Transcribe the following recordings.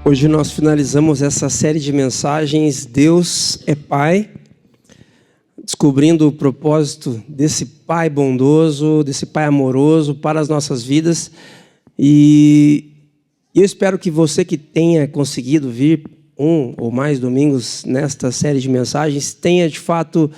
Hoje nós finalizamos essa série de mensagens Deus é Pai, descobrindo o propósito desse Pai bondoso, desse Pai amoroso para as nossas vidas. E eu espero que você que tenha conseguido vir um ou mais domingos nesta série de mensagens tenha de fato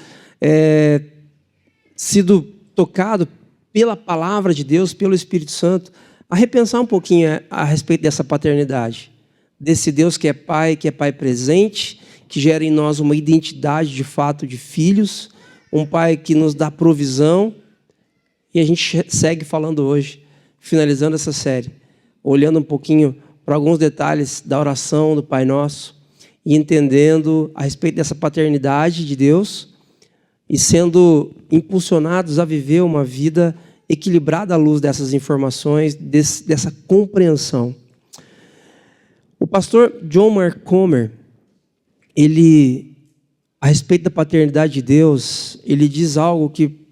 sido tocado pela palavra de Deus, pelo Espírito Santo, a repensar um pouquinho a respeito dessa paternidade. Desse Deus que é Pai presente, que gera em nós uma identidade de fato de filhos, um Pai que nos dá provisão. E a gente segue falando hoje, finalizando essa série, olhando um pouquinho para alguns detalhes da oração do Pai Nosso e entendendo a respeito dessa paternidade de Deus e sendo impulsionados a viver uma vida equilibrada à luz dessas informações, dessa compreensão. O pastor John Mark Comer, a respeito da paternidade de Deus, ele diz algo que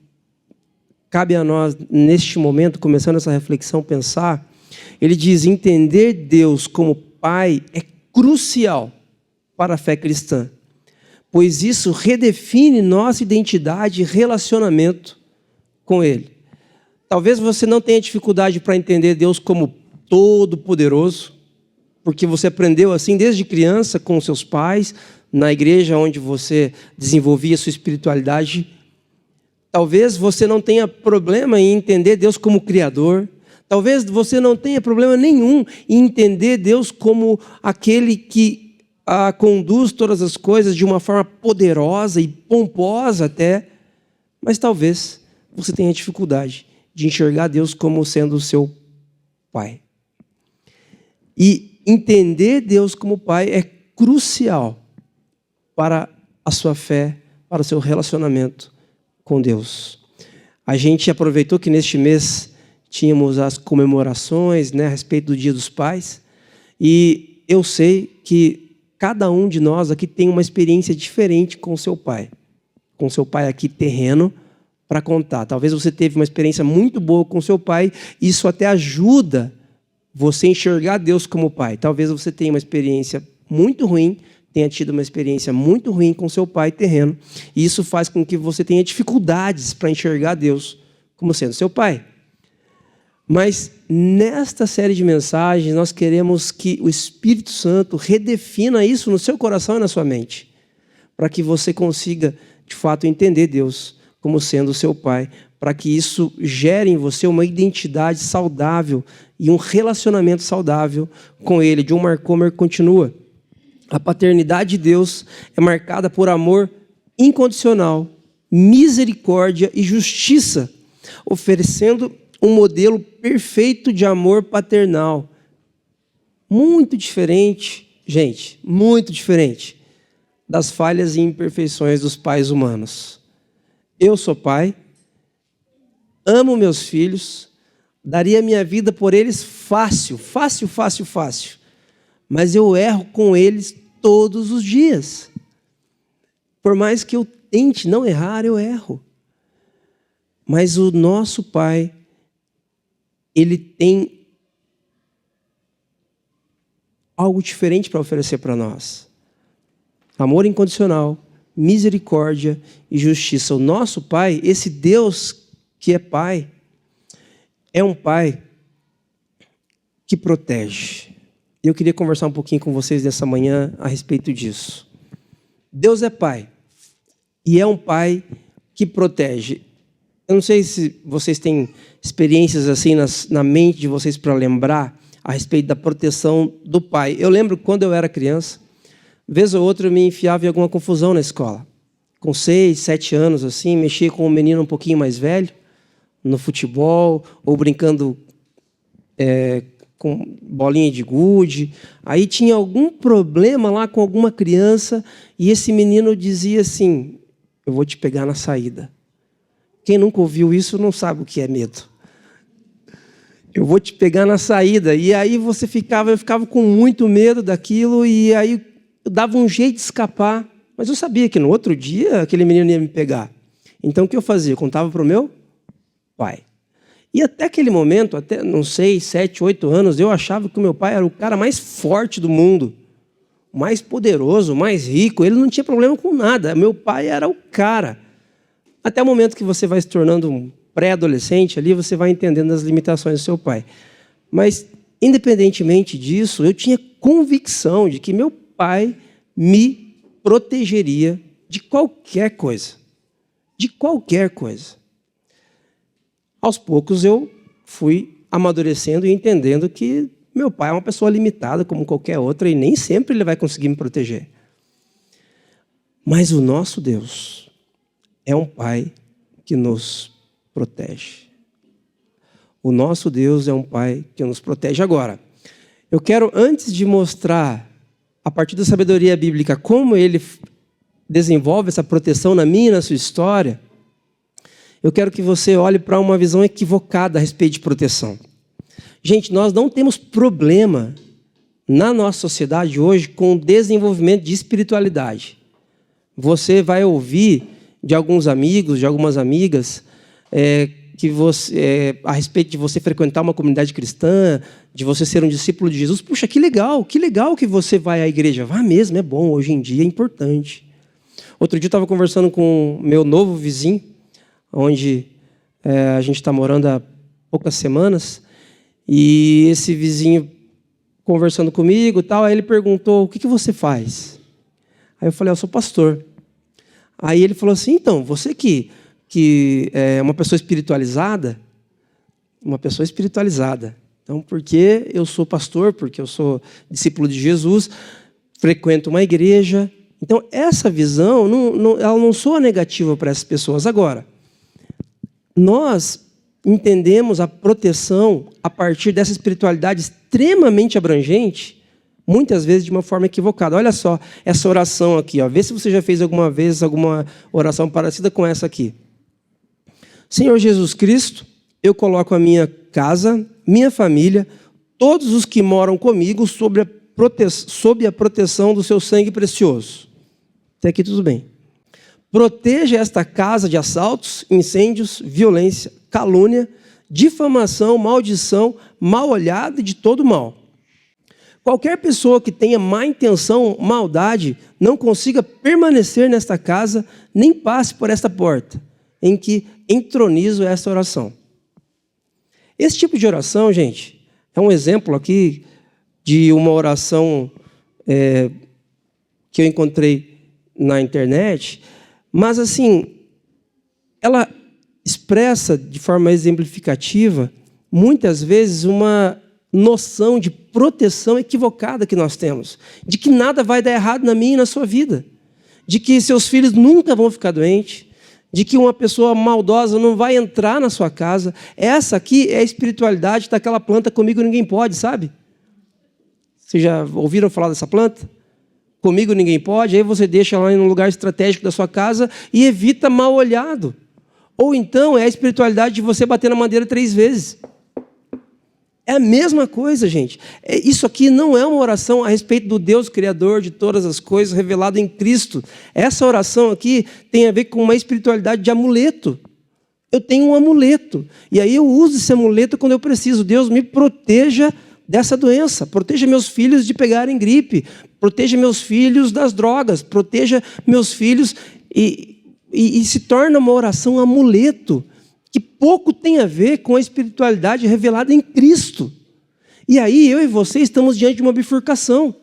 cabe a nós, neste momento, começando essa reflexão, pensar. Ele diz: entender Deus como Pai é crucial para a fé cristã, pois isso redefine nossa identidade e relacionamento com Ele. Talvez você não tenha dificuldade para entender Deus como todo-poderoso, porque você aprendeu assim desde criança com seus pais, na igreja onde você desenvolvia sua espiritualidade. Talvez você não tenha problema em entender Deus como Criador. Talvez você não tenha problema nenhum em entender Deus como aquele que conduz todas as coisas de uma forma poderosa e pomposa até. Mas talvez você tenha dificuldade de enxergar Deus como sendo o seu Pai. E entender Deus como Pai é crucial para a sua fé, para o seu relacionamento com Deus. A gente aproveitou que neste mês tínhamos as comemorações, a respeito do Dia dos Pais, e eu sei que cada um de nós aqui tem uma experiência diferente com o seu pai aqui terreno para contar. Talvez você teve uma experiência muito boa com o seu pai, e isso até ajuda você enxergar Deus como Pai. Talvez você tenha uma experiência muito ruim, tenha tido uma experiência muito ruim com seu pai terreno, e isso faz com que você tenha dificuldades para enxergar Deus como sendo seu Pai. Mas nesta série de mensagens, nós queremos que o Espírito Santo redefina isso no seu coração e na sua mente, para que você consiga, de fato, entender Deus como sendo seu Pai, para que isso gere em você uma identidade saudável e um relacionamento saudável com Ele. John Mark Comer continua: a paternidade de Deus é marcada por amor incondicional, misericórdia e justiça, oferecendo um modelo perfeito de amor paternal. Muito diferente, gente, muito diferente das falhas e imperfeições dos pais humanos. Eu sou pai, amo meus filhos, daria minha vida por eles fácil. Mas eu erro com eles todos os dias. Por mais que eu tente não errar, eu erro. Mas o nosso Pai, Ele tem algo diferente para oferecer para nós. Amor incondicional, misericórdia e justiça. O nosso Pai, esse Deus que é Pai, é um Pai que protege. Eu queria conversar um pouquinho com vocês nessa manhã a respeito disso. Deus é Pai e é um Pai que protege. Eu não sei se vocês têm experiências assim na mente de vocês para lembrar a respeito da proteção do pai. Eu lembro quando eu era criança, vez ou outra eu me enfiava em alguma confusão na escola. Com 6, 7 anos, assim, mexia com um menino um pouquinho mais velho, no futebol, ou brincando com bolinha de gude. Aí tinha algum problema lá com alguma criança e esse menino dizia assim: eu vou te pegar na saída. Quem nunca ouviu isso não sabe o que é medo. Eu vou te pegar na saída. E aí eu ficava com muito medo daquilo e aí eu dava um jeito de escapar. Mas eu sabia que no outro dia aquele menino ia me pegar. Então o que eu fazia? Eu contava para o meu pai. E até aquele momento, até não sei, 7, 8 anos, eu achava que o meu pai era o cara mais forte do mundo, mais poderoso, mais rico. Ele não tinha problema com nada. Meu pai era o cara. Até o momento que você vai se tornando um pré-adolescente, ali você vai entendendo as limitações do seu pai. Mas, independentemente disso, eu tinha convicção de que meu pai me protegeria de qualquer coisa. De qualquer coisa. Aos poucos eu fui amadurecendo e entendendo que meu pai é uma pessoa limitada como qualquer outra e nem sempre ele vai conseguir me proteger. Mas o nosso Deus é um pai que nos protege. O nosso Deus é um pai que nos protege. Agora, eu quero, antes de mostrar, a partir da sabedoria bíblica, como ele desenvolve essa proteção na minha e na sua história, eu quero que você olhe para uma visão equivocada a respeito de proteção. Gente, nós não temos problema na nossa sociedade hoje com o desenvolvimento de espiritualidade. Você vai ouvir de alguns amigos, de algumas amigas, a respeito de você frequentar uma comunidade cristã, de você ser um discípulo de Jesus. Puxa, que legal que você vai à igreja. Vá mesmo, é bom, hoje em dia é importante. Outro dia eu estava conversando com meu novo vizinho, onde a gente está morando há poucas semanas, e esse vizinho conversando comigo, tal, aí ele perguntou: o que você faz? Aí eu falei: eu sou pastor. Aí ele falou assim: então, você que é uma pessoa espiritualizada, então, porque eu sou pastor, porque eu sou discípulo de Jesus, frequento uma igreja. Então, essa visão, ela não soa negativa para essas pessoas. Agora, nós entendemos a proteção a partir dessa espiritualidade extremamente abrangente, muitas vezes de uma forma equivocada. Olha só essa oração aqui, ó. Vê se você já fez alguma vez alguma oração parecida com essa aqui. Senhor Jesus Cristo, eu coloco a minha casa, minha família, todos os que moram comigo sob a proteção do seu sangue precioso. Até aqui tudo bem. Proteja esta casa de assaltos, incêndios, violência, calúnia, difamação, maldição, mal olhada e de todo mal. Qualquer pessoa que tenha má intenção, maldade, não consiga permanecer nesta casa, nem passe por esta porta, em que entronizo esta oração. Esse tipo de oração, gente, é um exemplo aqui de uma oração que eu encontrei na internet, mas assim, ela expressa de forma exemplificativa, muitas vezes, uma noção de proteção equivocada que nós temos, de que nada vai dar errado na minha e na sua vida, de que seus filhos nunca vão ficar doentes, de que uma pessoa maldosa não vai entrar na sua casa. Essa aqui é a espiritualidade daquela planta Comigo Ninguém Pode, sabe? Vocês já ouviram falar dessa planta? Comigo Ninguém Pode. Aí você deixa ela em um lugar estratégico da sua casa e evita mal olhado. Ou então é a espiritualidade de você bater na madeira 3 vezes. É a mesma coisa, gente. Isso aqui não é uma oração a respeito do Deus Criador de todas as coisas revelado em Cristo. Essa oração aqui tem a ver com uma espiritualidade de amuleto. Eu tenho um amuleto. E aí eu uso esse amuleto quando eu preciso. Deus me proteja dessa doença. Proteja meus filhos de pegarem gripe. Proteja meus filhos das drogas. Proteja meus filhos. E se torna uma oração amuleto, que pouco tem a ver com a espiritualidade revelada em Cristo. E aí eu e você estamos diante de uma bifurcação.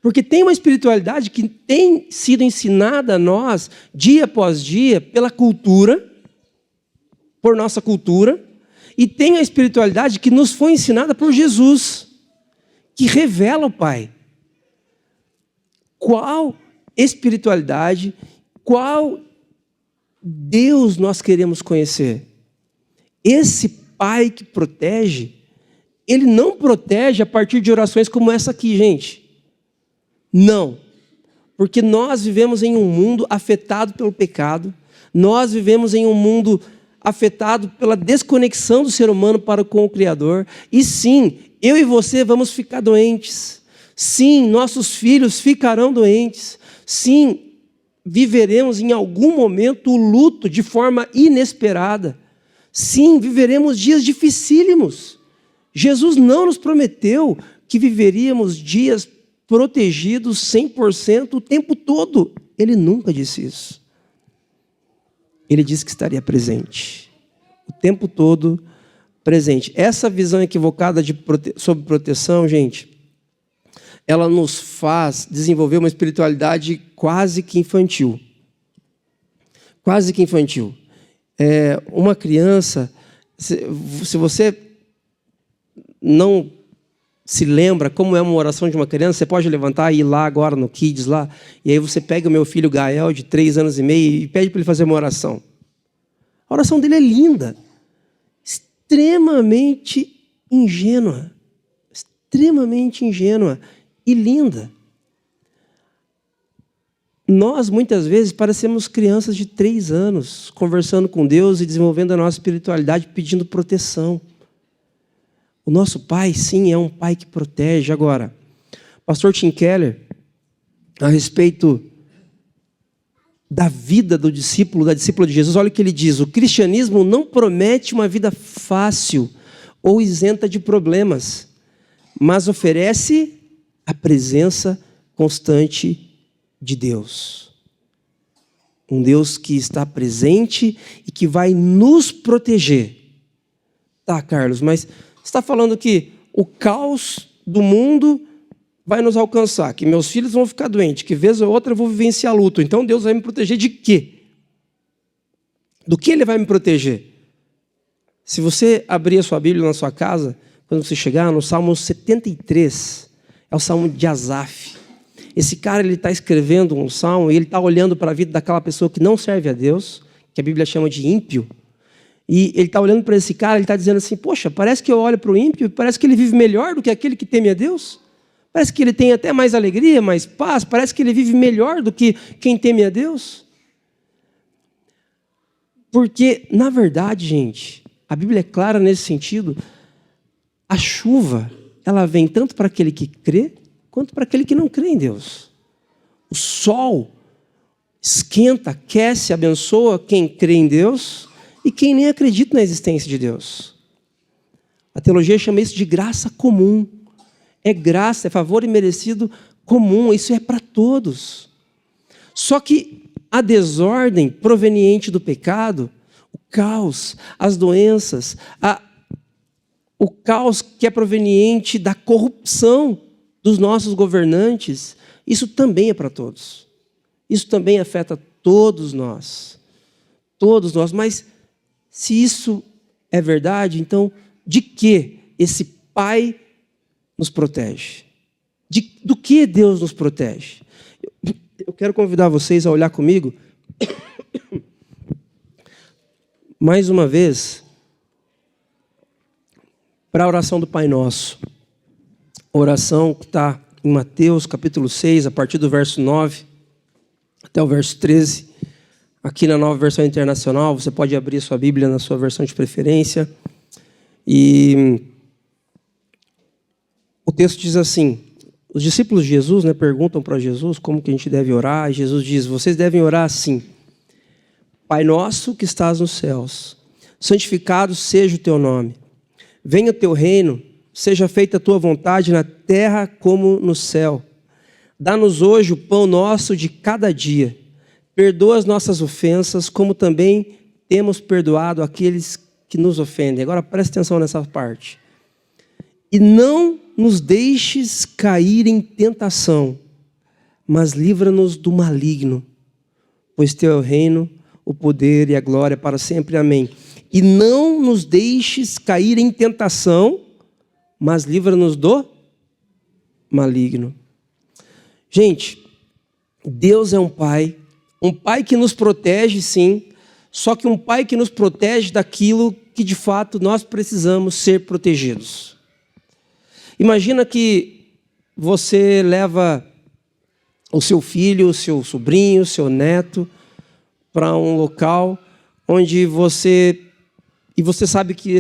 Porque tem uma espiritualidade que tem sido ensinada a nós, dia após dia, pela cultura, por nossa cultura, e tem a espiritualidade que nos foi ensinada por Jesus, que revela o Pai. Qual espiritualidade, qual Deus nós queremos conhecer? Esse Pai que protege, Ele não protege a partir de orações como essa aqui, gente. Não. Porque nós vivemos em um mundo afetado pelo pecado, nós vivemos em um mundo afetado pela desconexão do ser humano para com o Criador, e sim, eu e você vamos ficar doentes, sim, nossos filhos ficarão doentes, sim, viveremos em algum momento o luto de forma inesperada, sim, viveremos dias dificílimos. Jesus não nos prometeu que viveríamos dias protegidos 100% o tempo todo. Ele nunca disse isso. Ele disse que estaria presente, o tempo todo presente. Essa visão equivocada sobre proteção, gente, ela nos faz desenvolver uma espiritualidade quase que infantil. Quase que infantil. Uma criança, se você não se lembra como é uma oração de uma criança, você pode levantar e ir lá agora no Kids, lá, e aí você pega o meu filho Gael, de 3 anos e meio, e pede para ele fazer uma oração. A oração dele é linda, extremamente ingênua e linda. Nós, muitas vezes, parecemos crianças de 3 anos, conversando com Deus e desenvolvendo a nossa espiritualidade, pedindo proteção. O nosso Pai, sim, é um Pai que protege. Agora, pastor Tim Keller, a respeito da vida do discípulo, da discípula de Jesus, olha o que ele diz: o cristianismo não promete uma vida fácil ou isenta de problemas, mas oferece a presença constante de Deus. Um Deus que está presente e que vai nos proteger. Tá, Carlos, mas você está falando que o caos do mundo vai nos alcançar, que meus filhos vão ficar doentes, que vez ou outra eu vou vivenciar luto. Então Deus vai me proteger de quê? Do que Ele vai me proteger? Se você abrir a sua Bíblia na sua casa, quando você chegar no Salmo 73, é o Salmo de Asaf. Esse cara, ele está escrevendo um salmo e ele está olhando para a vida daquela pessoa que não serve a Deus, que a Bíblia chama de ímpio. E ele está olhando para esse cara, ele está dizendo assim: poxa, parece que eu olho para o ímpio, parece que ele vive melhor do que aquele que teme a Deus. Parece que ele tem até mais alegria, mais paz, parece que ele vive melhor do que quem teme a Deus. Porque, na verdade, gente, a Bíblia é clara nesse sentido, a chuva, ela vem tanto para aquele que crê, quanto para aquele que não crê em Deus. O sol esquenta, aquece, abençoa quem crê em Deus e quem nem acredita na existência de Deus. A teologia chama isso de graça comum. É graça, é favor imerecido comum, isso é para todos. Só que a desordem proveniente do pecado, o caos, as doenças, o caos que é proveniente da corrupção dos nossos governantes, isso também é para todos. Isso também afeta todos nós. Todos nós. Mas se isso é verdade, então de que esse Pai nos protege? Do que Deus nos protege? Eu quero convidar vocês a olhar comigo, mais uma vez, para a oração do Pai Nosso. A oração que está em Mateus capítulo 6, a partir do verso 9 até o verso 13. Aqui na Nova Versão Internacional, você pode abrir sua Bíblia na sua versão de preferência. E o texto diz assim: os discípulos de Jesus, perguntam para Jesus como que a gente deve orar, e Jesus diz: vocês devem orar assim: Pai nosso que estás nos céus, santificado seja o teu nome. Venha o teu reino, seja feita a tua vontade na terra como no céu. Dá-nos hoje o pão nosso de cada dia. Perdoa as nossas ofensas, como também temos perdoado aqueles que nos ofendem. Agora preste atenção nessa parte. E não nos deixes cair em tentação, mas livra-nos do maligno, pois teu é o reino, o poder e a glória para sempre. Amém. E não nos deixes cair em tentação, mas livra-nos do maligno. Gente, Deus é um pai que nos protege, sim, só que um pai que nos protege daquilo que de fato nós precisamos ser protegidos. Imagina que você leva o seu filho, o seu sobrinho, o seu neto para um local onde você sabe que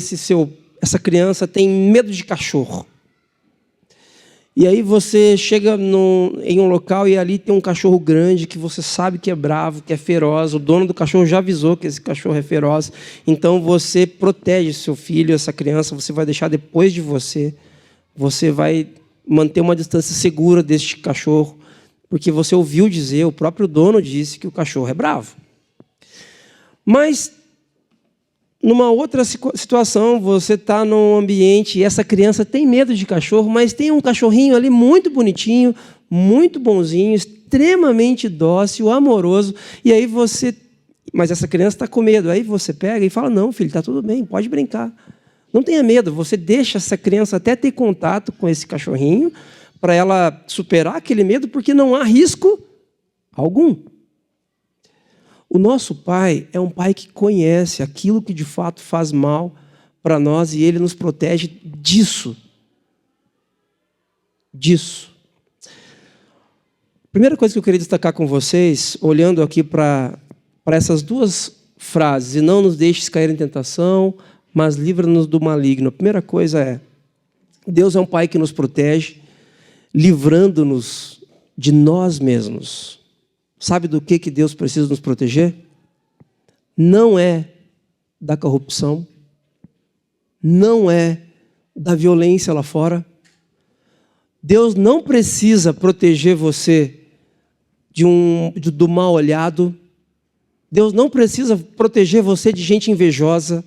essa criança tem medo de cachorro. E aí você chega em um local e ali tem um cachorro grande que você sabe que é bravo, que é feroz. O dono do cachorro já avisou que esse cachorro é feroz. Então você protege seu filho, essa criança, você vai deixar depois de você. Você vai manter uma distância segura deste cachorro, porque você ouviu dizer, o próprio dono disse que o cachorro é bravo. Mas numa outra situação, você está num ambiente e essa criança tem medo de cachorro, mas tem um cachorrinho ali muito bonitinho, muito bonzinho, extremamente dócil, amoroso, e aí mas essa criança está com medo, aí você pega e fala, não, filho, está tudo bem, pode brincar. Não tenha medo, você deixa essa criança até ter contato com esse cachorrinho, para ela superar aquele medo, porque não há risco algum. O nosso Pai é um Pai que conhece aquilo que de fato faz mal para nós e Ele nos protege disso. Primeira coisa que eu queria destacar com vocês, olhando aqui para essas duas frases, e não nos deixes cair em tentação, mas livra-nos do maligno. A primeira coisa é, Deus é um Pai que nos protege, livrando-nos de nós mesmos. Sabe do que Deus precisa nos proteger? Não é da corrupção, não é da violência lá fora. Deus não precisa proteger você do mal olhado. Deus não precisa proteger você de gente invejosa.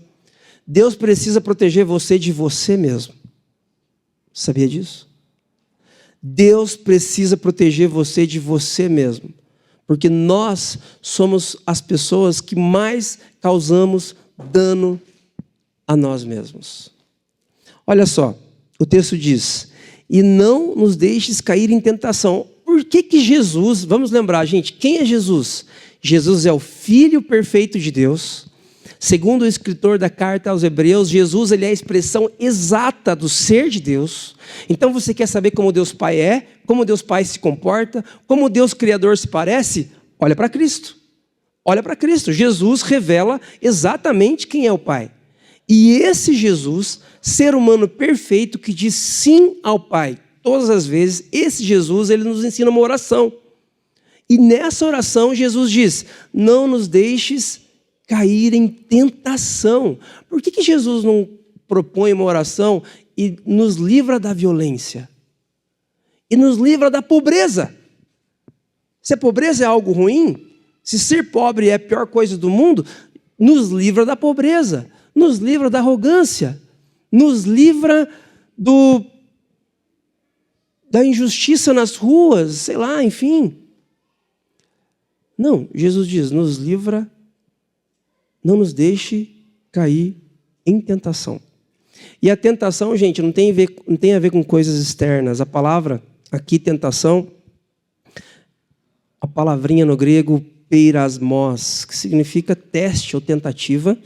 Deus precisa proteger você de você mesmo. Sabia disso? Deus precisa proteger você de você mesmo. Porque nós somos as pessoas que mais causamos dano a nós mesmos. Olha só, o texto diz, e não nos deixes cair em tentação. Por que Jesus, vamos lembrar, gente, quem é Jesus? Jesus é o Filho perfeito de Deus. Segundo o escritor da carta aos Hebreus, Jesus ele é a expressão exata do ser de Deus. Então você quer saber como Deus Pai é, como Deus Pai se comporta, como Deus Criador se parece? Olha para Cristo. Olha para Cristo. Jesus revela exatamente quem é o Pai. E esse Jesus, ser humano perfeito, que diz sim ao Pai todas as vezes, esse Jesus, ele nos ensina uma oração. E nessa oração Jesus diz, não nos deixes cair em tentação. Por que Jesus não propõe uma oração e nos livra da violência? E nos livra da pobreza? Se a pobreza é algo ruim, se ser pobre é a pior coisa do mundo, nos livra da pobreza, nos livra da arrogância, nos livra da injustiça nas ruas, sei lá, enfim. Não, Jesus diz, nos livra, não nos deixe cair em tentação. E a tentação, gente, não tem a ver com coisas externas. A palavra aqui, tentação, a palavrinha no grego, peirasmos, que significa teste ou tentativa.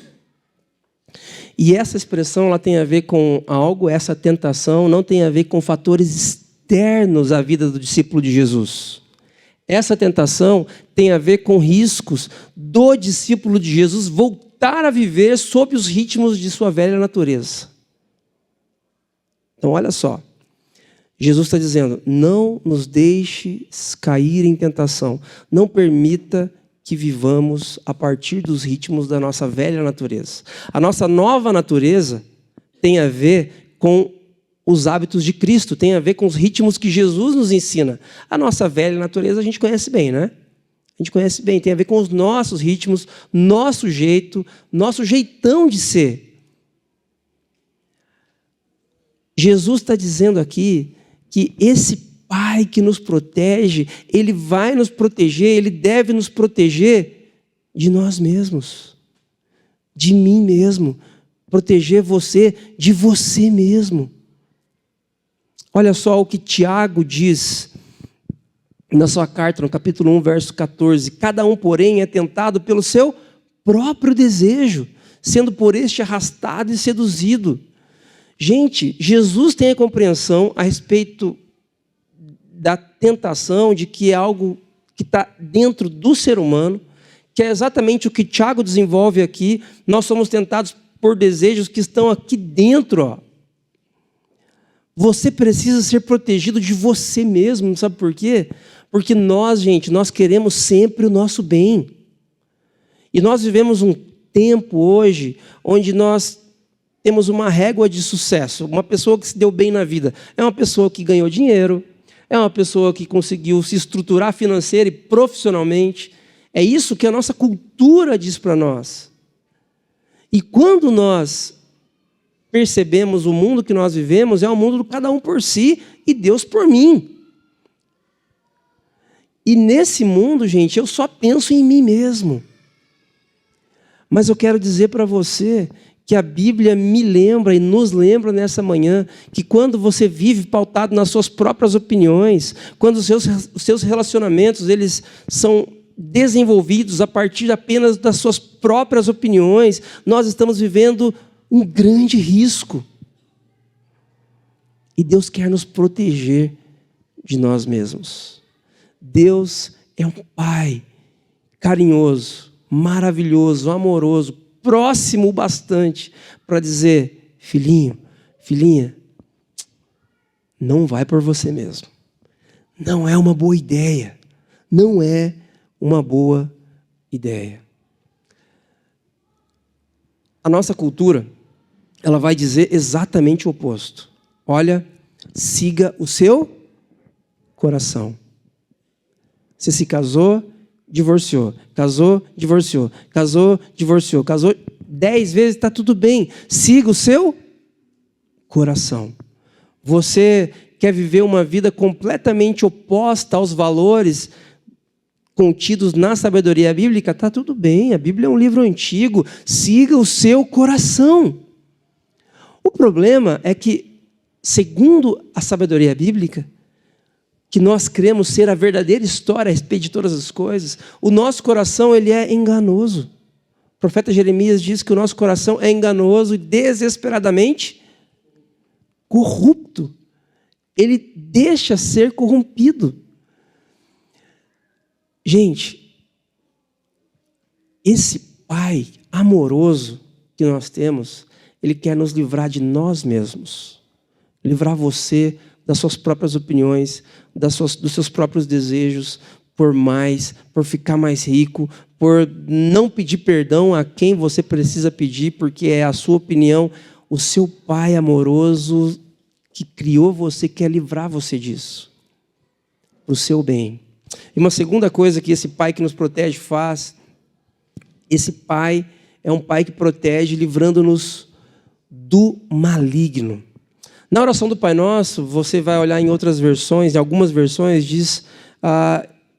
E essa expressão ela tem a ver com algo, essa tentação não tem a ver com fatores externos à vida do discípulo de Jesus. Essa tentação tem a ver com riscos do discípulo de Jesus voltar a viver sob os ritmos de sua velha natureza. Então, olha só. Jesus está dizendo, não nos deixe cair em tentação. Não permita que vivamos a partir dos ritmos da nossa velha natureza. A nossa nova natureza tem a ver com os hábitos de Cristo, tem a ver com os ritmos que Jesus nos ensina. A nossa velha natureza a gente conhece bem, né? A gente conhece bem, tem a ver com os nossos ritmos, nosso jeito, nosso jeitão de ser. Jesus está dizendo aqui que esse Pai que nos protege, Ele vai nos proteger, Ele deve nos proteger de nós mesmos. de mim mesmo, proteger você de você mesmo. Olha só o que Tiago diz na sua carta, no capítulo 1, verso 14. Cada um, porém, é tentado pelo seu próprio desejo, sendo por este arrastado e seduzido. Gente, Jesus tem a compreensão a respeito da tentação, de que é algo que está dentro do ser humano, que é exatamente o que Tiago desenvolve aqui. Nós somos tentados por desejos que estão aqui dentro, ó. Você precisa ser protegido de você mesmo, sabe por quê? Porque nós, gente, nós queremos sempre o nosso bem. E nós vivemos um tempo hoje onde nós temos uma régua de sucesso. Uma pessoa que se deu bem na vida é uma pessoa que ganhou dinheiro, é uma pessoa que conseguiu se estruturar financeira e profissionalmente. É isso que a nossa cultura diz para nós. E quando nós percebemos o mundo que nós vivemos, é um mundo de cada um por si e Deus por mim. E nesse mundo, gente, eu só penso em mim mesmo. Mas eu quero dizer para você que a Bíblia me lembra e nos lembra nessa manhã que quando você vive pautado nas suas próprias opiniões, quando os seus relacionamentos eles são desenvolvidos a partir apenas das suas próprias opiniões, nós estamos vivendo um grande risco. E Deus quer nos proteger de nós mesmos. Deus é um Pai carinhoso, maravilhoso, amoroso, próximo o bastante para dizer: filhinho, filhinha, não vai por você mesmo. Não é uma boa ideia. Não é uma boa ideia. A nossa cultura, ela vai dizer exatamente o oposto. Olha, siga o seu coração. Você se casou, divorciou. Casou, divorciou. Casou, divorciou. Casou 10 vezes, está tudo bem. Siga o seu coração. Você quer viver uma vida completamente oposta aos valores contidos na sabedoria bíblica? Está tudo bem. A Bíblia é um livro antigo. Siga o seu coração. O problema é que, segundo a sabedoria bíblica, que nós cremos ser a verdadeira história a respeito de todas as coisas, o nosso coração ele é enganoso. O profeta Jeremias diz que o nosso coração é enganoso e desesperadamente corrupto. Ele deixa ser corrompido. Gente, esse Pai amoroso que nós temos, Ele quer nos livrar de nós mesmos. Livrar você das suas próprias opiniões, dos seus próprios desejos, por ficar mais rico, por não pedir perdão a quem você precisa pedir, porque é a sua opinião. O seu Pai amoroso que criou você quer livrar você disso, para o seu bem. E uma segunda coisa que esse Pai que nos protege faz, esse Pai é um Pai que protege livrando-nos do maligno. Na oração do Pai Nosso, você vai olhar em outras versões, em algumas versões diz,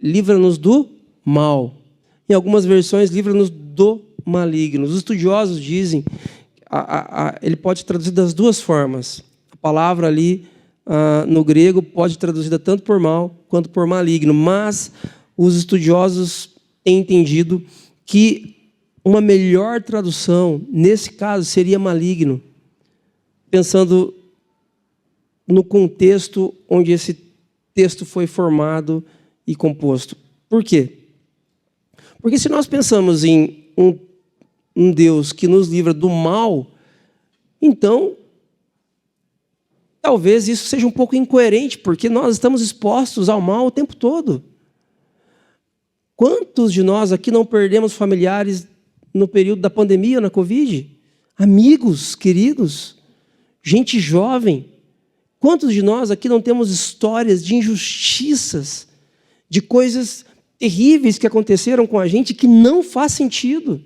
livra-nos do mal. Em algumas versões, livra-nos do maligno. Os estudiosos dizem, ele pode traduzir das duas formas. A palavra ali, no grego, pode ser traduzida tanto por mal quanto por maligno. Mas os estudiosos têm entendido que uma melhor tradução, nesse caso, seria maligno. Pensando no contexto onde esse texto foi formado e composto. Por quê? Porque se nós pensamos em um Deus que nos livra do mal, então, talvez isso seja um pouco incoerente, porque nós estamos expostos ao mal o tempo todo. Quantos de nós aqui não perdemos familiares no período da pandemia, na Covid? Amigos, queridos, gente jovem. Quantos de nós aqui não temos histórias de injustiças, de coisas terríveis que aconteceram com a gente que não faz sentido?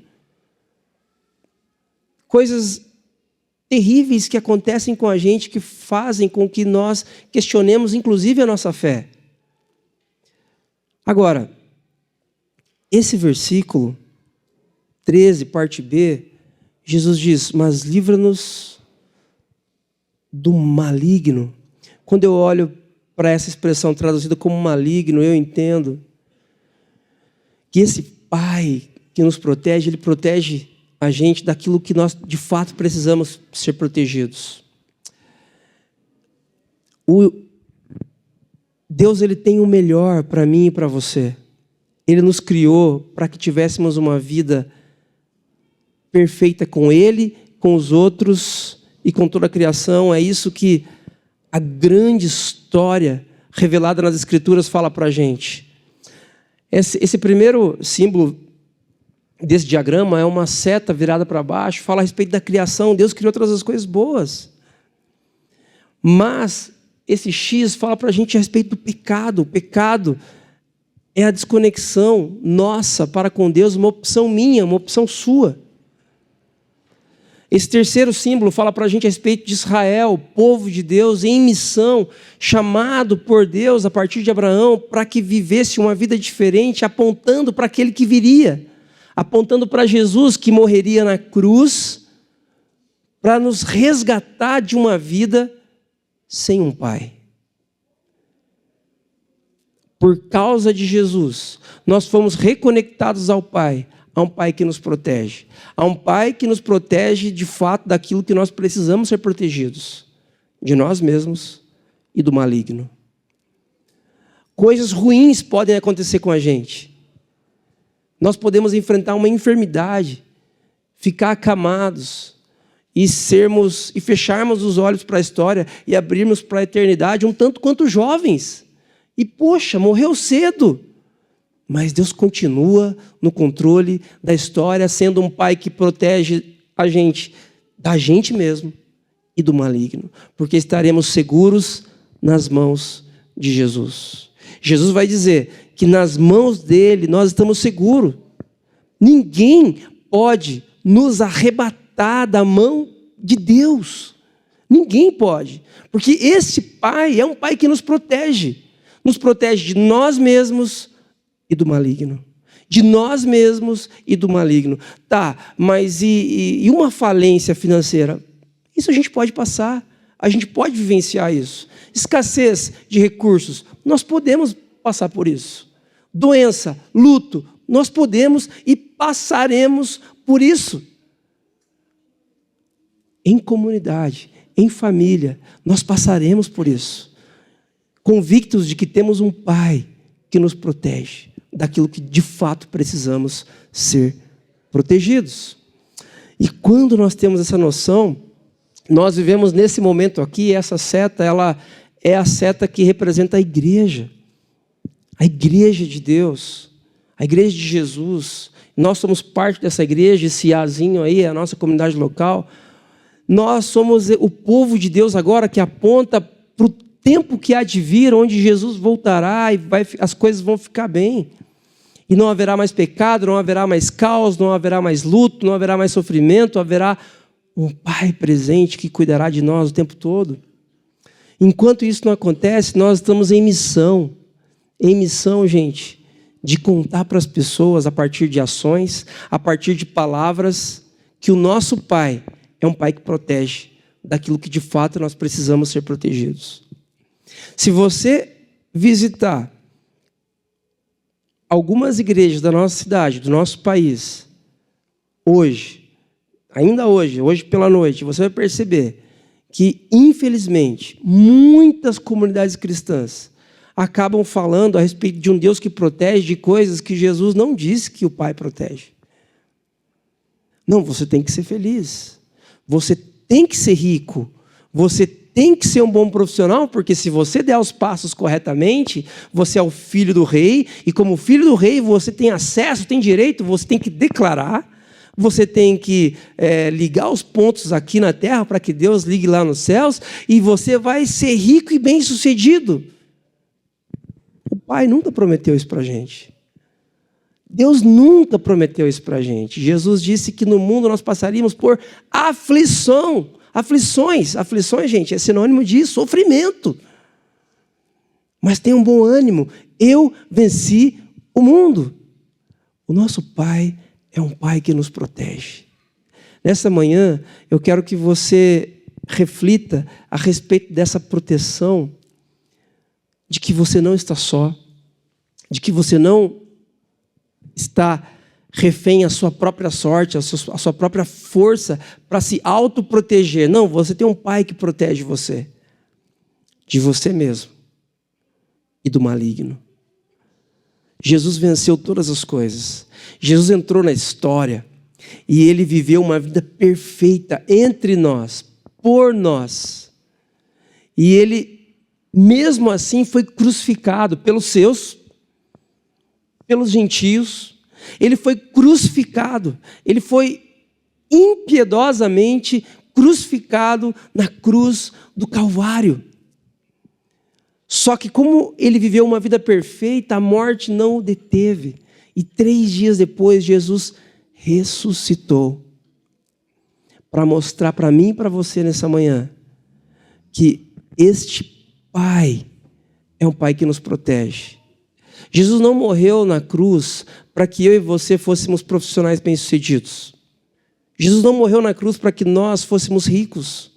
Coisas terríveis que acontecem com a gente que fazem com que nós questionemos, inclusive, a nossa fé. Agora, esse versículo 13, parte B, Jesus diz, mas livra-nos do maligno. Quando eu olho para essa expressão traduzida como maligno, eu entendo que esse Pai que nos protege, Ele protege a gente daquilo que nós de fato precisamos ser protegidos. Deus, Ele tem o melhor para mim e para você. Ele nos criou para que tivéssemos uma vida perfeita com Ele, com os outros e com toda a criação. É isso que a grande história revelada nas Escrituras fala para a gente. Esse primeiro símbolo desse diagrama é uma seta virada para baixo, fala a respeito da criação. Deus criou todas as coisas boas. Mas esse X fala para a gente a respeito do pecado. O pecado é a desconexão nossa para com Deus, uma opção minha, uma opção sua. Esse terceiro símbolo fala para a gente a respeito de Israel, povo de Deus em missão, chamado por Deus a partir de Abraão para que vivesse uma vida diferente, apontando para aquele que viria, apontando para Jesus que morreria na cruz para nos resgatar de uma vida sem um pai. Por causa de Jesus, nós fomos reconectados ao Pai, a um Pai que nos protege, a um Pai que nos protege de fato daquilo que nós precisamos ser protegidos, de nós mesmos e do maligno. Coisas ruins podem acontecer com a gente. Nós podemos enfrentar uma enfermidade, ficar acamados e fecharmos os olhos para a história e abrirmos para a eternidade um tanto quanto jovens. E poxa, morreu cedo. Mas Deus continua no controle da história, sendo um Pai que protege a gente da gente mesmo e do maligno, porque estaremos seguros nas mãos de Jesus. Jesus vai dizer que nas mãos dele nós estamos seguros. Ninguém pode nos arrebatar da mão de Deus. Ninguém pode, porque esse Pai é um Pai que nos protege de nós mesmos e do maligno. De nós mesmos e do maligno. Tá, mas e uma falência financeira? Isso a gente pode passar, a gente pode vivenciar isso. Escassez de recursos, nós podemos passar por isso. Doença, luto, nós podemos e passaremos por isso. Em comunidade, em família, nós passaremos por isso. Convictos de que temos um Pai que nos protege daquilo que de fato precisamos ser protegidos. E quando nós temos essa noção, nós vivemos nesse momento aqui, essa seta, ela é a seta que representa a igreja de Deus, a igreja de Jesus. Nós somos parte dessa igreja, esse Azinho aí é a nossa comunidade local. Nós somos o povo de Deus agora que aponta para o tempo que há de vir, onde Jesus voltará e as coisas vão ficar bem. E não haverá mais pecado, não haverá mais caos, não haverá mais luto, não haverá mais sofrimento, haverá um Pai presente que cuidará de nós o tempo todo. Enquanto isso não acontece, nós estamos em missão, gente, de contar para as pessoas a partir de ações, a partir de palavras, que o nosso Pai é um Pai que protege daquilo que de fato nós precisamos ser protegidos. Se você visitar algumas igrejas da nossa cidade, do nosso país, ainda hoje pela noite, você vai perceber que, infelizmente, muitas comunidades cristãs acabam falando a respeito de um Deus que protege de coisas que Jesus não disse que o Pai protege. Não, você tem que ser feliz, você tem que ser rico, você tem que ser um bom profissional, porque se você der os passos corretamente, você é o filho do rei, e como filho do rei você tem acesso, tem direito, você tem que declarar, você tem que ligar os pontos aqui na terra para que Deus ligue lá nos céus, e você vai ser rico e bem-sucedido. O Pai nunca prometeu isso para a gente. Deus nunca prometeu isso para a gente. Jesus disse que no mundo nós passaríamos por aflição. Aflições, gente, é sinônimo de sofrimento. Mas tenha um bom ânimo. Eu venci o mundo. O nosso Pai é um Pai que nos protege. Nessa manhã, eu quero que você reflita a respeito dessa proteção, de que você não está só, de que você não está refém à sua própria sorte, à sua própria força para se autoproteger. Não, você tem um Pai que protege você, de você mesmo e do maligno. Jesus venceu todas as coisas. Jesus entrou na história e ele viveu uma vida perfeita entre nós, por nós. E ele, mesmo assim, foi crucificado pelos seus, pelos gentios. Ele foi crucificado. Ele foi impiedosamente crucificado na cruz do Calvário. Só que como ele viveu uma vida perfeita, a morte não o deteve. E 3 dias depois, Jesus ressuscitou. Para mostrar para mim e para você nessa manhã, que este Pai é um Pai que nos protege. Jesus não morreu na cruz para que eu e você fôssemos profissionais bem-sucedidos. Jesus não morreu na cruz para que nós fôssemos ricos.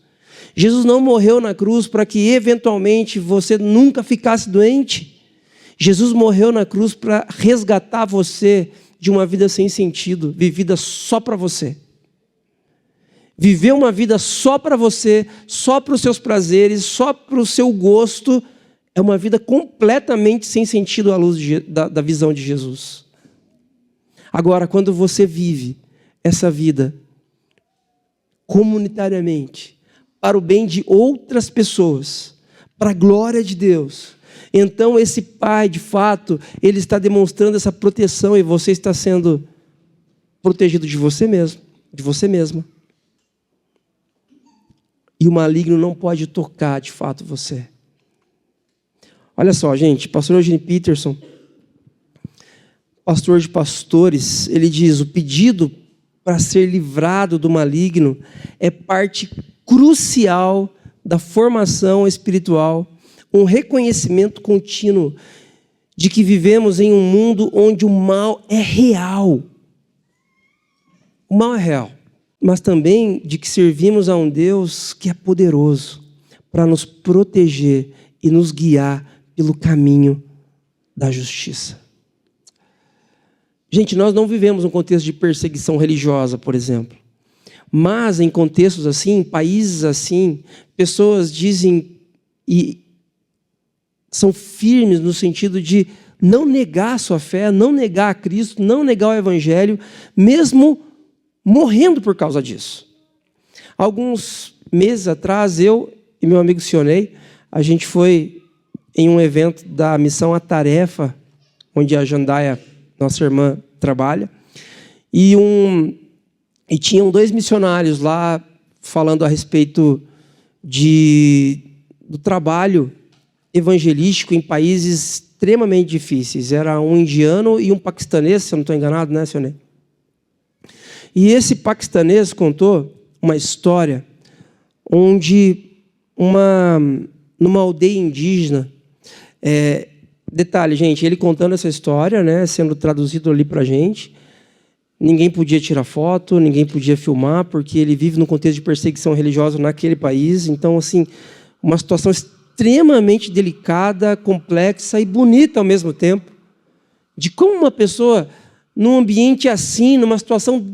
Jesus não morreu na cruz para que eventualmente você nunca ficasse doente. Jesus morreu na cruz para resgatar você de uma vida sem sentido, vivida só para você. Viver uma vida só para você, só para os seus prazeres, só para o seu gosto, é uma vida completamente sem sentido à luz da visão de Jesus. Agora, quando você vive essa vida comunitariamente, para o bem de outras pessoas, para a glória de Deus, então esse Pai, de fato, ele está demonstrando essa proteção e você está sendo protegido de você mesmo, de você mesma. E o maligno não pode tocar, de fato, você. Olha só, gente, pastor Eugene Peterson, pastor de pastores, ele diz: o pedido para ser livrado do maligno é parte crucial da formação espiritual, um reconhecimento contínuo de que vivemos em um mundo onde o mal é real. O mal é real, mas também de que servimos a um Deus que é poderoso para nos proteger e nos guiar pelo caminho da justiça. Gente, nós não vivemos um contexto de perseguição religiosa, por exemplo. Mas em contextos assim, em países assim, pessoas dizem e são firmes no sentido de não negar a sua fé, não negar a Cristo, não negar o Evangelho, mesmo morrendo por causa disso. Alguns meses atrás, eu e meu amigo Sionei, a gente foi em um evento da Missão A Tarefa, onde a Jandaia, nossa irmã, trabalha, e tinham 2 missionários lá falando a respeito do trabalho evangelístico em países extremamente difíceis. Era um indiano e um paquistanês, se eu não estou enganado, né, Sionei? E esse paquistanês contou uma história onde numa aldeia indígena, detalhe, gente, ele contando essa história, né, sendo traduzido ali para a gente, ninguém podia tirar foto, ninguém podia filmar, porque ele vive num contexto de perseguição religiosa naquele país. Então, assim, uma situação extremamente delicada, complexa e bonita ao mesmo tempo, de como uma pessoa, num ambiente assim, numa situação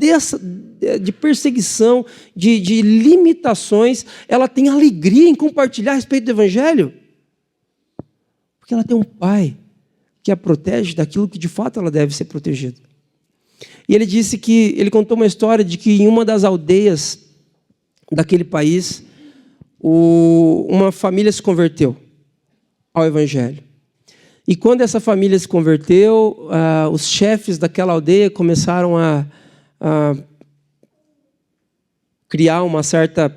de perseguição, de limitações, ela tem alegria em compartilhar a respeito do Evangelho. Porque ela tem um Pai que a protege daquilo que de fato ela deve ser protegida. E ele disse que, ele contou uma história de que em uma das aldeias daquele país, uma família se converteu ao Evangelho. E quando essa família se converteu, os chefes daquela aldeia começaram a criar uma certa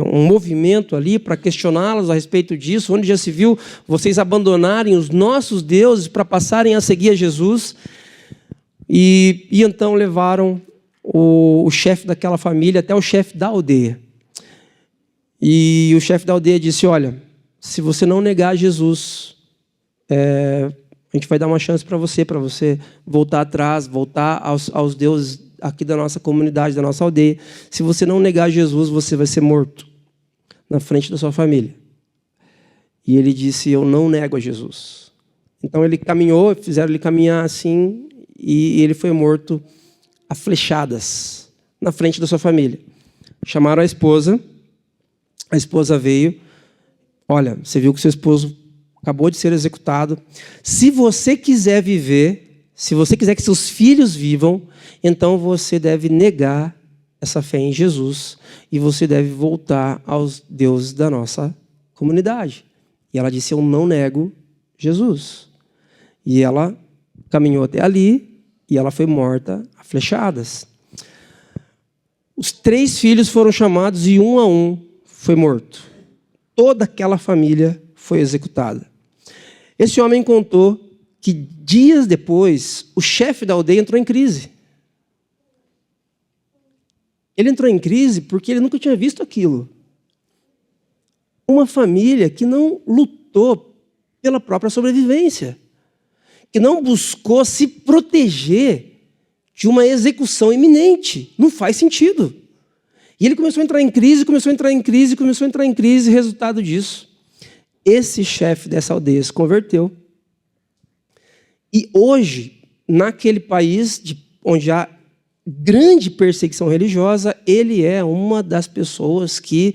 um movimento ali para questioná-los a respeito disso, onde já se viu vocês abandonarem os nossos deuses para passarem a seguir a Jesus. E então levaram o chefe daquela família até o chefe da aldeia. E o chefe da aldeia disse: olha, se você não negar Jesus, a gente vai dar uma chance para você voltar atrás, voltar aos deuses aqui da nossa comunidade, da nossa aldeia. Se você não negar Jesus, você vai ser morto na frente da sua família. E ele disse, eu não nego a Jesus. Então ele caminhou, fizeram ele caminhar assim, e ele foi morto a flechadas na frente da sua família. Chamaram a esposa veio, olha, você viu que seu esposo acabou de ser executado. Se você quiser viver, se você quiser que seus filhos vivam, então você deve negar essa fé em Jesus e você deve voltar aos deuses da nossa comunidade. E ela disse, eu não nego Jesus. E ela caminhou até ali e ela foi morta a flechadas. Os 3 filhos foram chamados e um a um foi morto. Toda aquela família foi executada. Esse homem contou que dias depois, o chefe da aldeia entrou em crise. Ele entrou em crise porque ele nunca tinha visto aquilo. Uma família que não lutou pela própria sobrevivência, que não buscou se proteger de uma execução iminente. Não faz sentido. E ele começou a entrar em crise, resultado disso, esse chefe dessa aldeia se converteu. E hoje, naquele país onde há grande perseguição religiosa, ele é uma das pessoas que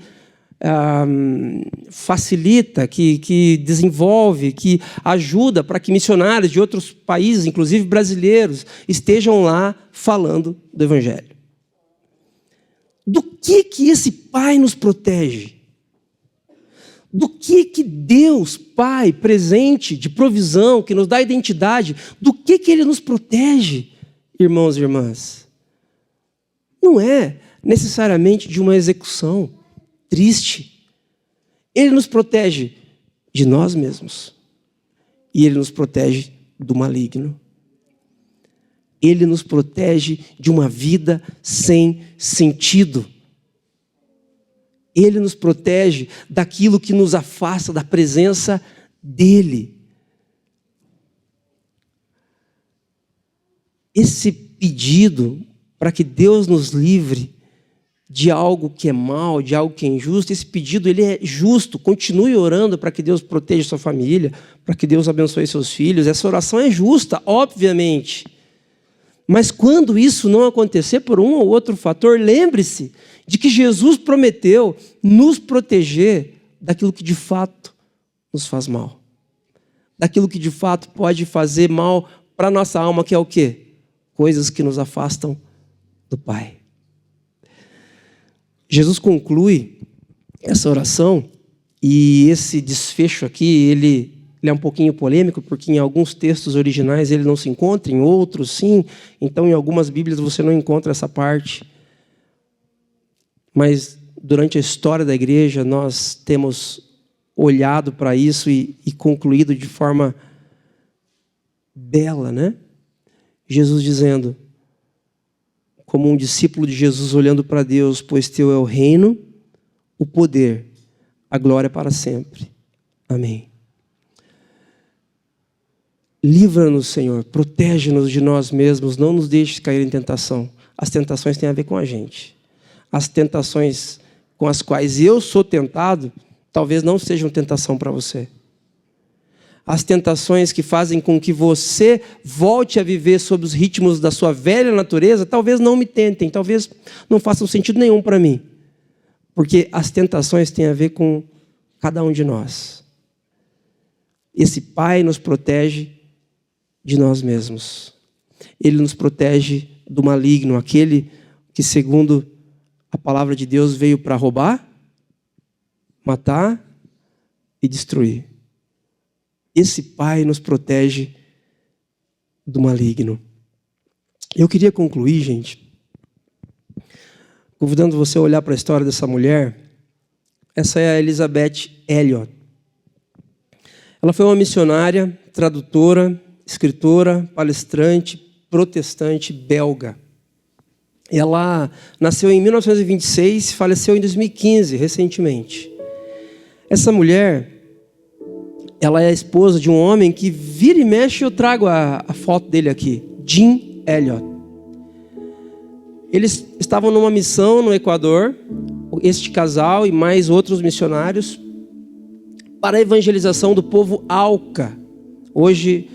facilita, que desenvolve, que ajuda para que missionários de outros países, inclusive brasileiros, estejam lá falando do Evangelho. Do que esse Pai nos protege? Do que Deus, Pai, presente, de provisão, que nos dá identidade, do que Ele nos protege, irmãos e irmãs? Não é necessariamente de uma execução triste. Ele nos protege de nós mesmos. E Ele nos protege do maligno. Ele nos protege de uma vida sem sentido. Ele nos protege daquilo que nos afasta da presença dEle. Esse pedido para que Deus nos livre de algo que é mal, de algo que é injusto, esse pedido ele é justo. Continue orando para que Deus proteja sua família, para que Deus abençoe seus filhos. Essa oração é justa, obviamente. Mas quando isso não acontecer por um ou outro fator, lembre-se de que Jesus prometeu nos proteger daquilo que de fato nos faz mal. Daquilo que de fato pode fazer mal para a nossa alma, que é o quê? Coisas que nos afastam do Pai. Jesus conclui essa oração e esse desfecho aqui, ele é um pouquinho polêmico, porque em alguns textos originais ele não se encontra, em outros sim. Então, em algumas Bíblias você não encontra essa parte. Mas, durante a história da igreja, nós temos olhado para isso e concluído de forma bela, né? Jesus dizendo, como um discípulo de Jesus olhando para Deus, pois teu é o reino, o poder, a glória para sempre. Amém. Livra-nos, Senhor, protege-nos de nós mesmos, não nos deixes cair em tentação. As tentações têm a ver com a gente. As tentações com as quais eu sou tentado, talvez não sejam tentação para você. As tentações que fazem com que você volte a viver sob os ritmos da sua velha natureza, talvez não me tentem, talvez não façam sentido nenhum para mim. Porque as tentações têm a ver com cada um de nós. Esse Pai nos protege de nós mesmos. Ele nos protege do maligno, aquele que, segundo a palavra de Deus, veio para roubar, matar e destruir. Esse Pai nos protege do maligno. Eu queria concluir, gente, convidando você a olhar para a história dessa mulher. Essa é a Elizabeth Elliot. Ela foi uma missionária, tradutora, escritora, palestrante, protestante belga. Ela nasceu em 1926 e faleceu em 2015, recentemente. Essa mulher, ela é a esposa de um homem que vira e mexe, eu trago a foto dele aqui, Jim Elliot. Eles estavam numa missão no Equador, este casal e mais outros missionários, para a evangelização do povo Auca, hoje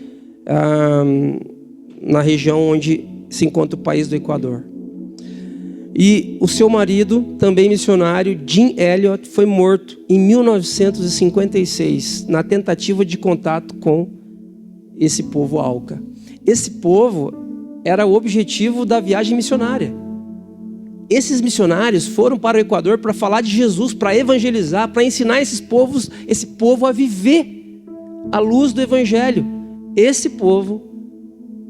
na região onde se encontra o país do Equador. E o seu marido, também missionário, Jim Elliot, foi morto em 1956, na tentativa de contato com esse povo Auca. Esse povo era o objetivo da viagem missionária. Esses missionários foram para o Equador para falar de Jesus, para evangelizar, para ensinar esse povo a viver à luz do Evangelho. Esse povo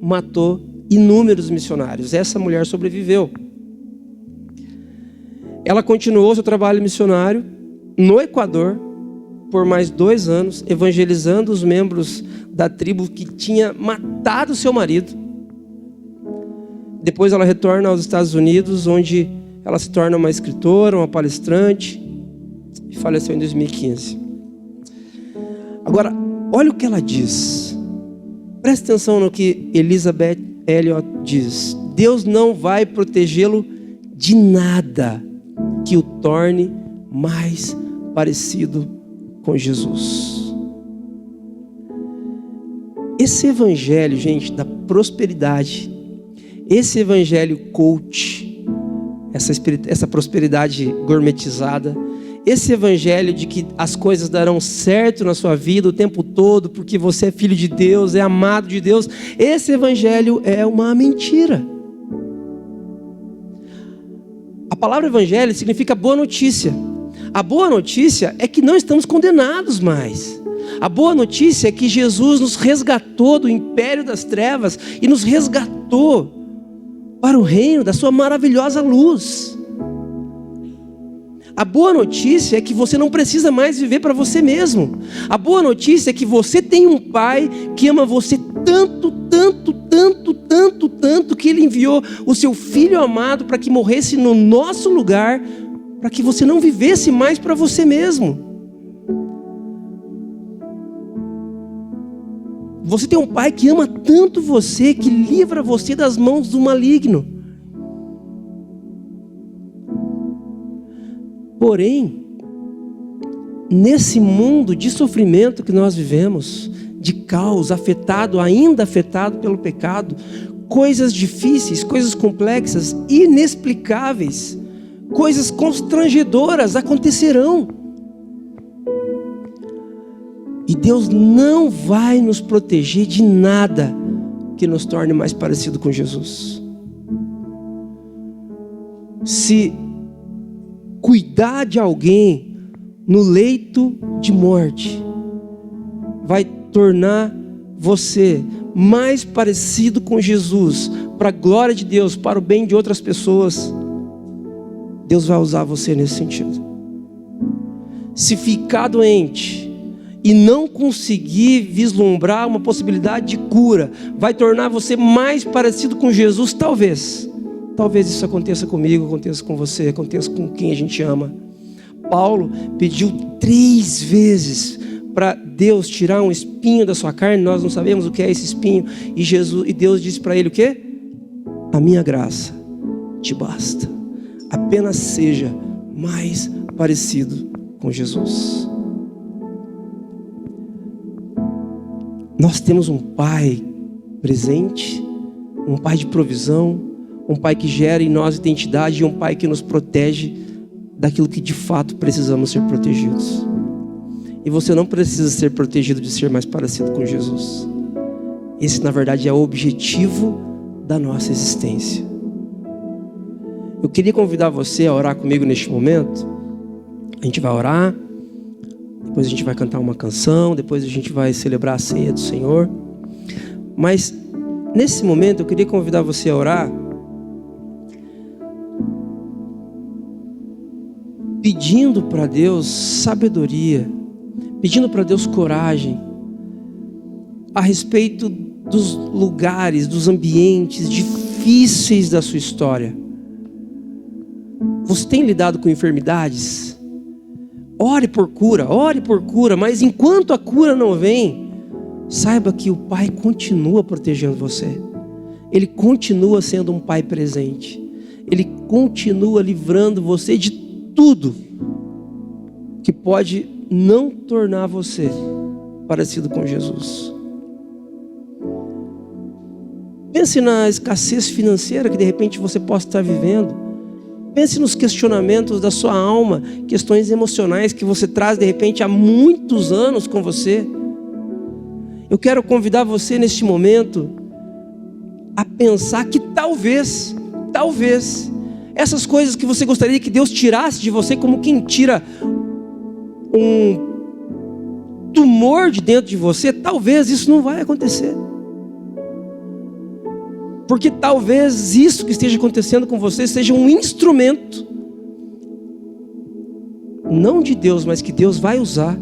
matou inúmeros missionários. Essa mulher sobreviveu. Ela continuou seu trabalho missionário no Equador por mais 2 anos, evangelizando os membros da tribo que tinha matado seu marido. Depois ela retorna aos Estados Unidos, onde ela se torna uma escritora, uma palestrante, e faleceu em 2015. Agora, olha o que ela diz. Presta atenção no que Elisabeth Elliot diz. Deus não vai protegê-lo de nada que o torne mais parecido com Jesus. Esse evangelho, gente, da prosperidade, esse evangelho coach, essa prosperidade gourmetizada, esse evangelho de que as coisas darão certo na sua vida o tempo todo, porque você é filho de Deus, é amado de Deus, esse evangelho é uma mentira. A palavra evangelho significa boa notícia. A boa notícia é que não estamos condenados mais. A boa notícia é que Jesus nos resgatou do império das trevas e nos resgatou para o reino da sua maravilhosa luz. A boa notícia é que você não precisa mais viver para você mesmo. A boa notícia é que você tem um Pai que ama você tanto, tanto, tanto, tanto, tanto, que Ele enviou o seu Filho amado para que morresse no nosso lugar, para que você não vivesse mais para você mesmo. Você tem um Pai que ama tanto você, que livra você das mãos do maligno. Porém, nesse mundo de sofrimento que nós vivemos, de caos, ainda afetado pelo pecado, coisas difíceis, coisas complexas, inexplicáveis, coisas constrangedoras acontecerão. E Deus não vai nos proteger de nada que nos torne mais parecido com Jesus. Se cuidar de alguém no leito de morte vai tornar você mais parecido com Jesus, para a glória de Deus, para o bem de outras pessoas, Deus vai usar você nesse sentido. Se ficar doente e não conseguir vislumbrar uma possibilidade de cura, vai tornar você mais parecido com Jesus, talvez isso aconteça comigo, aconteça com você, aconteça com quem a gente ama. Paulo pediu 3 vezes para Deus tirar um espinho da sua carne. Nós não sabemos o que é esse espinho. E Deus disse para ele o quê? A minha graça te basta. Apenas seja mais parecido com Jesus. Nós temos um Pai presente, um Pai de provisão, um Pai que gera em nós identidade e um Pai que nos protege daquilo que de fato precisamos ser protegidos. E você não precisa ser protegido de ser mais parecido com Jesus. Esse, na verdade, é o objetivo da nossa existência. Eu queria convidar você a orar comigo neste momento. A gente vai orar, depois a gente vai cantar uma canção, depois a gente vai celebrar a ceia do Senhor. Mas, nesse momento, eu queria convidar você a orar pedindo para Deus sabedoria, pedindo para Deus coragem a respeito dos lugares, dos ambientes difíceis da sua história. Você tem lidado com enfermidades? Ore por cura, mas enquanto a cura não vem, saiba que o Pai continua protegendo você. Ele continua sendo um Pai presente. Ele continua livrando você de tudo que pode não tornar você parecido com Jesus. Pense na escassez financeira que de repente você possa estar vivendo. Pense nos questionamentos da sua alma, questões emocionais que você traz de repente há muitos anos com você. Eu quero convidar você neste momento a pensar que talvez, essas coisas que você gostaria que Deus tirasse de você, como quem tira um tumor de dentro de você, talvez isso não vai acontecer. Porque talvez isso que esteja acontecendo com você seja um instrumento, não de Deus, mas que Deus vai usar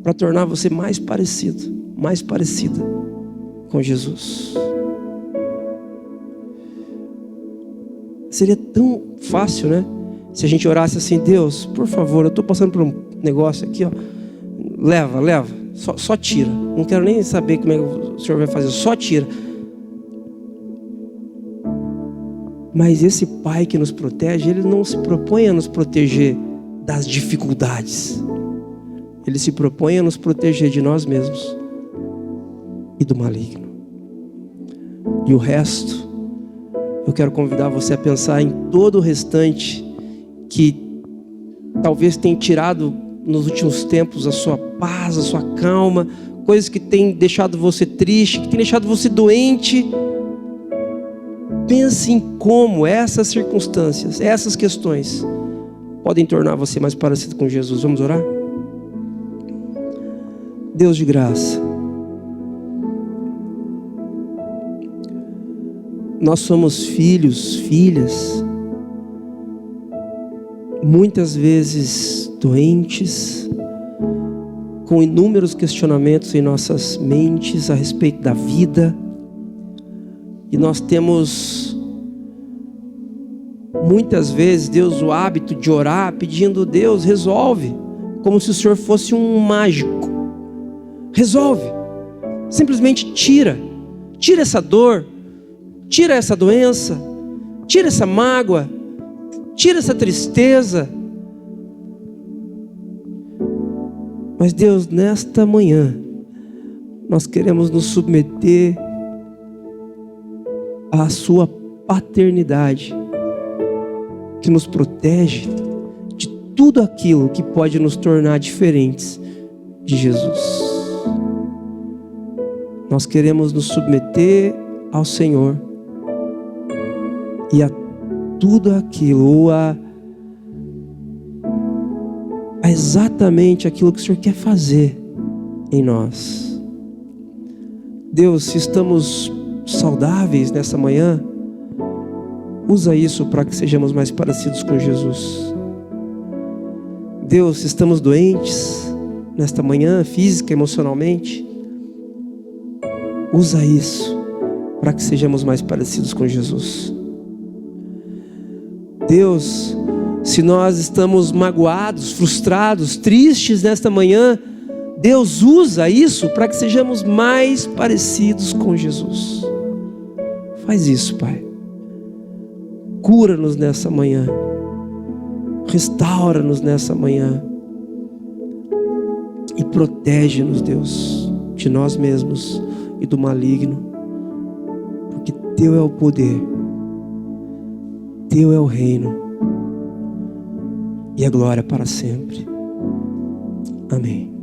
para tornar você mais parecido, mais parecida com Jesus. Seria tão fácil, né? Se a gente orasse assim: Deus, por favor, eu estou passando por um negócio aqui, ó. Leva, só tira. Não quero nem saber como é que o Senhor vai fazer, só tira. Mas esse Pai que nos protege, Ele não se propõe a nos proteger das dificuldades. Ele se propõe a nos proteger de nós mesmos e do maligno. E o resto, eu quero convidar você a pensar em todo o restante que talvez tenha tirado nos últimos tempos a sua paz, a sua calma, coisas que têm deixado você triste, que têm deixado você doente. Pense em como essas circunstâncias, essas questões podem tornar você mais parecido com Jesus. Vamos orar? Deus de graça, nós somos filhos, filhas, muitas vezes doentes, com inúmeros questionamentos em nossas mentes a respeito da vida. E nós temos muitas vezes, Deus, o hábito de orar pedindo: Deus, resolve, como se o Senhor fosse um mágico. Resolve, simplesmente tira essa dor, tira essa doença, tira essa mágoa, tira essa tristeza. Mas Deus, nesta manhã, nós queremos nos submeter à sua paternidade, que nos protege de tudo aquilo que pode nos tornar diferentes de Jesus. Nós queremos nos submeter ao Senhor e a tudo aquilo, ou a exatamente aquilo que o Senhor quer fazer em nós. Deus, se estamos saudáveis nessa manhã, usa isso para que sejamos mais parecidos com Jesus. Deus, se estamos doentes nesta manhã, física, emocionalmente, usa isso para que sejamos mais parecidos com Jesus. Deus, se nós estamos magoados, frustrados, tristes nesta manhã, Deus usa isso para que sejamos mais parecidos com Jesus. Faz isso, Pai. Cura-nos nessa manhã. Restaura-nos nessa manhã. E protege-nos, Deus, de nós mesmos e do maligno. Porque Teu é o poder. Teu é o reino. E a glória para sempre. Amém.